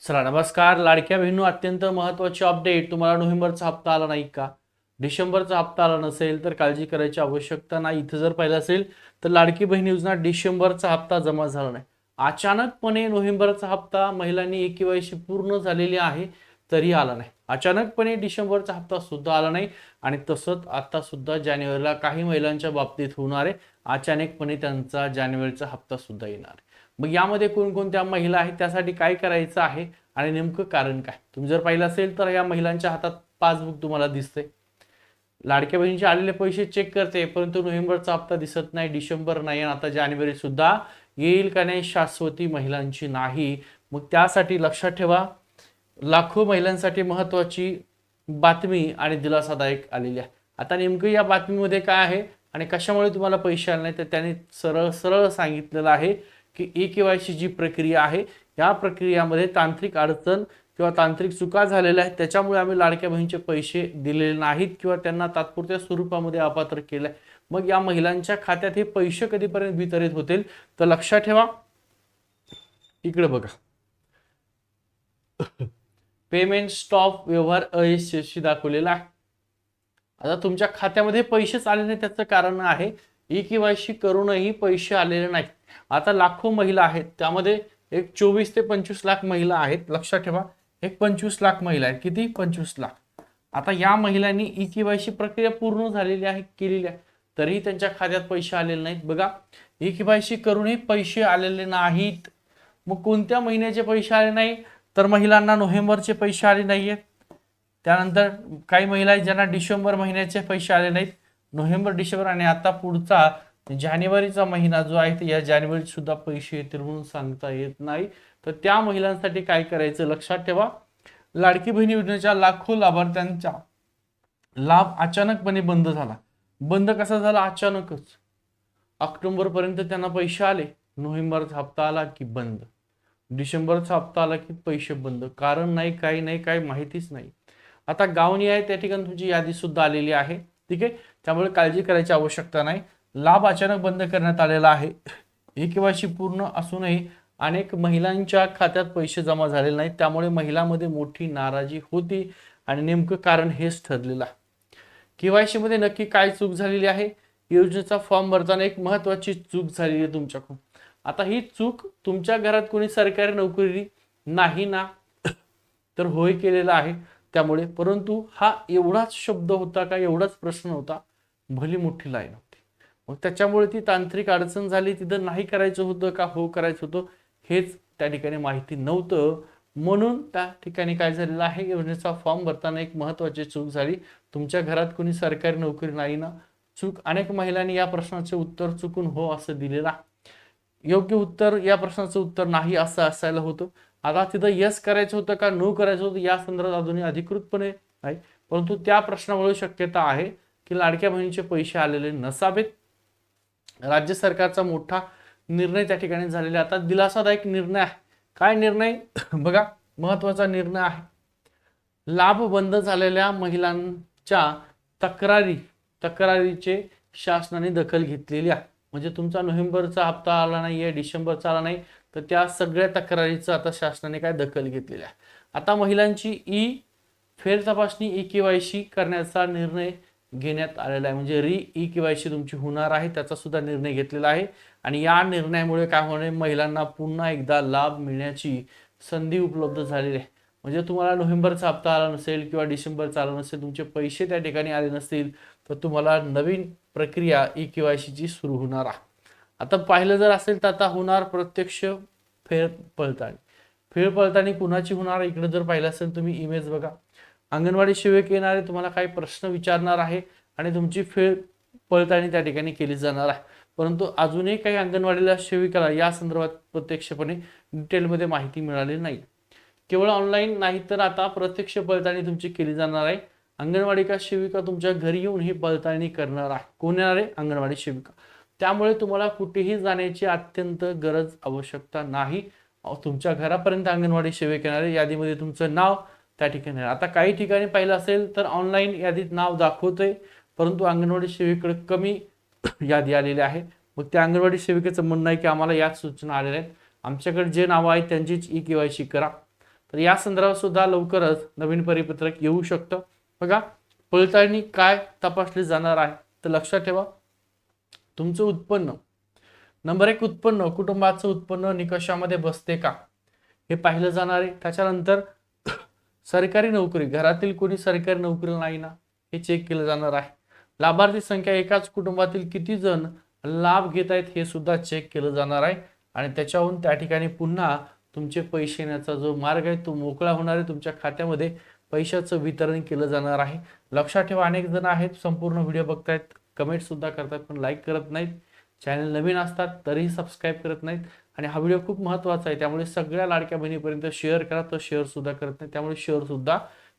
चला नमस्कार. लाडक्या बहिणींनो, अत्यंत महत्त्वाची अपडेट. तुम्हाला नोव्हेंबरचा हप्ता आला नाही का? डिसेंबरचा हप्ता आला नसेल तर काळजी करायची आवश्यकता नाही. इथं जर पाहिलं असेल तर लाडकी बहीण योजना डिसेंबरचा हप्ता जमा झाला नाही. अचानकपणे नोव्हेंबरचा हप्ता महिलांनी केवायसी पूर्ण झालेली आहे तरी आला नाही. अचानकपणे डिसेंबरचा हप्ता सुद्धा आला नाही आणि तसंच आता सुद्धा जानेवारीला काही महिलांच्या बाबतीत होणार आहे. अचानकपणे त्यांचा जानेवारीचा हप्ता सुद्धा येणार आहे. मग यामध्ये कोणकोणत्या महिला आहेत, त्यासाठी काय करायचं आहे आणि नेमकं कारण काय? तुम्ही जर पाहिलं असेल तर या महिलांच्या हातात पासबुक तुम्हाला दिसते. लाडक्या बहिणीचे आलेले पैसे चेक करते, परंतु नोव्हेंबरचा हप्ता दिसत नाही, डिसेंबर नाही आणि आता जानेवारी सुद्धा येईल का नाही शाश्वती महिलांची नाही. मग त्यासाठी लक्षात ठेवा, लाखो महिलांसाठी महत्वाची बातमी आणि दिलासादायक आलेली आहे. आता नेमकं या बातमीमध्ये काय आहे आणि कशामुळे तुम्हाला पैसे आले नाही, तर त्याने सरळ सरळ सांगितलेलं आहे की ई-केवायसी जी प्रक्रिया आहे या प्रक्रियामध्ये तांत्रिक अडचण किंवा तांत्रिक चुका झालेल्या आहेत, त्याच्यामुळे आम्ही लाडक्या बहिणीचे पैसे दिलेले नाहीत किंवा त्यांना तात्पुरत्या स्वरूपामध्ये अपात्र केले. मग या महिलांच्या खात्यात हे पैसे कधीपर्यंत वितरित होतील, तर लक्षात ठेवा, इकडे बघा, पेमेंट स्टॉप, व्यवहार अयशस्वी दाखवलेला आहे. आता तुमच्या खात्यामध्ये पैसेच आले नाही, त्याचं कारण आहे ई-केवायसी करूनही पैसे आलेले नाहीत. आता लाखो महिला आहेत, त्यामध्ये एक 24 ते 25 लाख महिला आहेत. लक्षात ठेवा, एक 25 लाख महिला आहेत. किती? 25 लाख. आता या महिलांनी ई-केवायसी प्रक्रिया पूर्ण झालेली आहे, केलेली आहे, तरीही त्यांच्या खात्यात पैसे आलेले नाहीत. बघा, ई-केवायसी करूनही पैसे आलेले नाहीत. मग कोणत्या महिन्याचे पैसे आले नाही, तर महिलांना नोव्हेंबरचे पैसे आले नाहीयेत. त्यानंतर काही महिला आहेत ज्यांना डिसेंबर महिन्याचे पैसे आले नाहीत, नोव्हेंबर, डिसेंबर आणि आता पुढचा जानेवारीचा महिना जो आहे, तर या जानेवारीत सुद्धा पैसे येतील म्हणून सांगता येत नाही. तर त्या महिलांसाठी काय करायचं, लक्षात ठेवा, लाडकी बहीण योजनेच्या लाखो लाभार्थ्यांचा लाभ अचानकपणे बंद झाला. बंद कसा झाला? अचानकच. ऑक्टोबर पर्यंत त्यांना पैसे आले, नोव्हेंबरचा हप्ता आला की बंद, डिसेंबरचा हप्ता आला की पैसे बंद. कारण नाही, काही नाही, काही माहितीच नाही. आता गावनी आहे त्या ठिकाणी तुमची यादी सुद्धा आलेली आहे, ठीक आहे. त्यामुळे काळजी करायची आवश्यकता नाही. लाभ अचानक बंद करण्यात आलेला आहे. ई-केवायसी पूर्ण असूनही अनेक महिलांच्या खात्यात पैसे जमा झालेले नाहीत, त्यामुळे महिलांमध्ये मोठी नाराजी होती आणि नेमकं कारण हेच ठरलेलं आहे. केवायसी मध्ये नक्की काय चूक झालेली आहे? योजनेचा फॉर्म भरताना एक महत्वाची चूक झालेली आहे तुमच्याकडून. आता ही चूक, तुमच्या घरात कोणी सरकारी नोकरी नाही ना, तर होय केलेला आहे त्यामुळे, परंतु हा एवढाच शब्द होता का, एवढाच प्रश्न होता? भली मोठी लाईन होती. मग त्याच्यामुळे ती तांत्रिक अडचण झाली. तिथं नाही करायचं होतं का हो करायचं होतं हेच त्या ठिकाणी माहिती नव्हतं, म्हणून त्या ठिकाणी काय झालेलं आहे, योजनेचा फॉर्म भरताना एक महत्वाची चूक झाली. तुमच्या घरात कोणी सरकारी नोकरी नाही ना, चूक. अनेक महिलांनी या प्रश्नाचे उत्तर चुकून हो असं दिलेलं. योग्य उत्तर, या प्रश्नाचं उत्तर नाही असं असायला होतं. आता तिथं यस करायचं होतं का नो करायचं होतं या संदर्भात अजूनही अधिकृतपणे नाही, परंतु त्या प्रश्नामुळे शक्यता आहे की लाडक्या बहिणीचे पैसे आलेले नसावेत. राज्य सरकारचा मोठा निर्णय त्या ठिकाणी झालेला. आता दिलासादायक निर्णय आहे. काय निर्णय? बघा, महत्वाचा निर्णय आहे. लाभ बंद झालेल्या महिलांच्या तक्रारीचे शासनाने दखल घेतलेली आहे. म्हणजे तुमचा नोव्हेंबरचा हप्ता आला नाहीये, डिसेंबरचा आला नाही, तर त्या सगळ्या तक्रारीचं आता शासनाने काय दखल घेतलेली आहे. आता महिलांची फेर तपासणी ई-केवायसी करण्याचा निर्णय घेण्यात आलेला आहे. म्हणजे ई-केवायसी तुमची होणार आहे, त्याचा सुद्धा निर्णय घेतलेला आहे. आणि या निर्णयामुळे काय होणार, महिलांना पुन्हा एकदा लाभ मिळण्याची संधी उपलब्ध झालेली आहे. म्हणजे तुम्हाला नोव्हेंबरचा हप्ता आला नसेल किंवा डिसेंबरचा आला नसेल, तुमचे पैसे त्या ठिकाणी आले नसतील, तर तुम्हाला नवीन प्रक्रिया ई-केवायसीची सुरू होणार आहे. आता पाहिलं जर असेल तर आता होणार प्रत्यक्ष फेर पडताळणी. फेर पडताळणी कुणाची होणार, इकडे जर पाहिलं असेल तुम्ही इमेज बघा, अंगणवाडी सेवक येणारे तुम्हाला काही प्रश्न विचारणार आहे आणि तुमची फेर पडताळणी त्या ठिकाणी केली जाणार आहे. परंतु अजूनही काही अंगणवाडीला सेविकाला या संदर्भात प्रत्यक्षपणे डिटेलमध्ये माहिती मिळालेली नाही. केवळ ऑनलाईन नाही तर आता प्रत्यक्ष पडताळणी तुमची केली जाणार आहे. अंगणवाडी का सेविका तुमच्या घरी येऊन ही पडताळणी करणार आहे. कोण येणार आहे? अंगणवाडी सेविका. त्यामुळे तुम्हाला कुठेही जाण्याची अत्यंत गरज, आवश्यकता नाही. तुमच्या घरापर्यंत अंगणवाडी सेवक येणार आहे. यादीमध्ये तुमचं नाव त्या ठिकाणी. आता काही ठिकाणी पाहिलं असेल तर ऑनलाईन यादीत नाव दाखवतंय, परंतु अंगणवाडी सेविकेकडे कमी यादी आलेली आहे. मग त्या अंगणवाडी सेविकेचं म्हणणं आहे की आम्हाला याच सूचना आलेल्या आहेत, आमच्याकडे जे नाव आहेत त्यांचीच ई-केवायसी करा. तर या संदर्भात सुद्धा लवकरच नवीन परिपत्रक येऊ शकतं. बघा, पडताळणी काय तपासली जाणार आहे, तर लक्षात ठेवा, तुमचं उत्पन्न, नंबर 1 उत्पन्न, कुटुंबाचं उत्पन्न निकषामध्ये बसते का हे पाहिलं जाणार आहे. त्याच्यानंतर सरकारी नोकरी, घरातील कोणी सरकारी नोकरी नाही ना हे चेक केलं जाणार आहे. लाभार्थी संख्या, एकाच कुटुंबातील किती जण लाभ घेत आहेत हे सुद्धा चेक केलं जाणार आहे. आणि त्याच्याहून त्या ठिकाणी पुन्हा तुमचे पैसे येण्याचा जो मार्ग आहे तो मोकळा होणार आहे. तुमच्या खात्यामध्ये पैशाचं वितरण केलं जाणार आहे. लक्षात ठेवा, अनेक जण आहेत संपूर्ण व्हिडिओ बघतायत, कमेंट सुद्धा करतात पण लाईक करत नाहीत, चॅनल नवीन असतात तरीही सबस्क्राईब करत नाहीत. आणि हा व्हिडिओ खूप महत्त्वाचा आहे, त्यामुळे सगळ्या लाडक्या बहिणीपर्यंत शेअर करा. तर शेअर सुद्धा करत नाही, त्यामुळे शेअर सुद्धा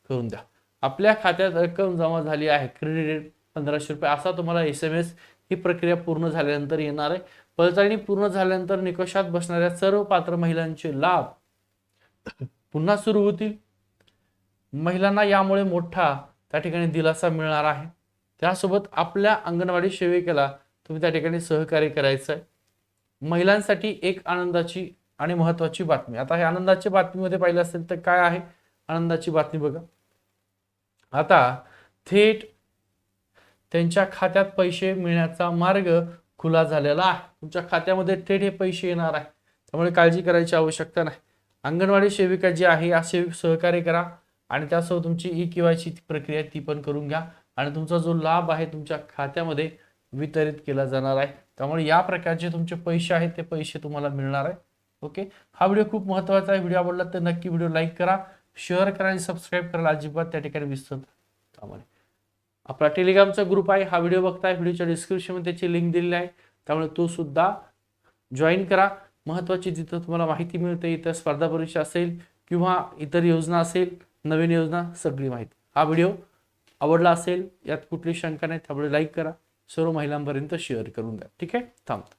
करून द्या. आपल्या खात्यात रक्कम जमा झाली आहे, क्रेडिट 1500 रुपये असा तुम्हाला SMS ही प्रक्रिया पूर्ण झाल्यानंतर येणार आहे. पडताळणी पूर्ण झाल्यानंतर निकषात बसणाऱ्या सर्व पात्र महिलांचे लाभ पुन्हा सुरू होतील. महिलांना यामुळे मोठा त्या ठिकाणी दिलासा मिळणार आहे. त्यासोबत आपल्या अंगणवाडी सेविकेला तुम्ही त्या ठिकाणी सहकार्य करायचं आहे. महिलांसाठी एक आनंदाची आणि महत्त्वाची बातमी. आता हे आनंदाची बातमीमध्ये पाहिलं असेल तर काय आहे आनंदाची बातमी बघा. आता थेट त्यांच्या खात्यात पैसे मिळण्याचा मार्ग खुला झालेला आहे. तुमच्या खात्यामध्ये थेट हे पैसे येणार आहे, त्यामुळे काळजी करायची आवश्यकता नाही. अंगणवाडी सेविका जी आहे असे सहकार्य करा आणि त्यासोबत तुमची ई-KYC प्रक्रिया ती पण करून घ्या आणि तुमचा जो लाभ आहे तुमच्या खात्यामध्ये वितरित केला जाणार आहे. त्यामुळे या प्रकारचे तुमचे पैसे आहेत ते पैसे तुम्हाला मिळणार आहे. ओके, हा व्हिडिओ खूप महत्त्वाचा आहे. व्हिडिओ आवडला तर नक्की व्हिडिओ लाईक करा, शेअर करा आणि सबस्क्राईब करायला अजिबात त्या ठिकाणी विसरू नका. आपला टेलिग्रामचा ग्रुप आहे, हा व्हिडिओ बघताय, व्हिडिओच्या डिस्क्रिप्शनमध्ये त्याची लिंक दिलेली आहे, त्यामुळे तो सुद्धा जॉईन करा. महत्त्वाची जिथं तुम्हाला माहिती मिळते, इतर स्पर्धा परीक्षा असेल किंवा इतर योजना असेल, नवीन योजना, सगळी माहिती. हा व्हिडिओ आवडला असेल, यात कुठली शंका नाही, त्यामुळे लाईक करा, सर्व महिलांपर्यंत शेअर करून द्या. ठीक आहे, थांबतो.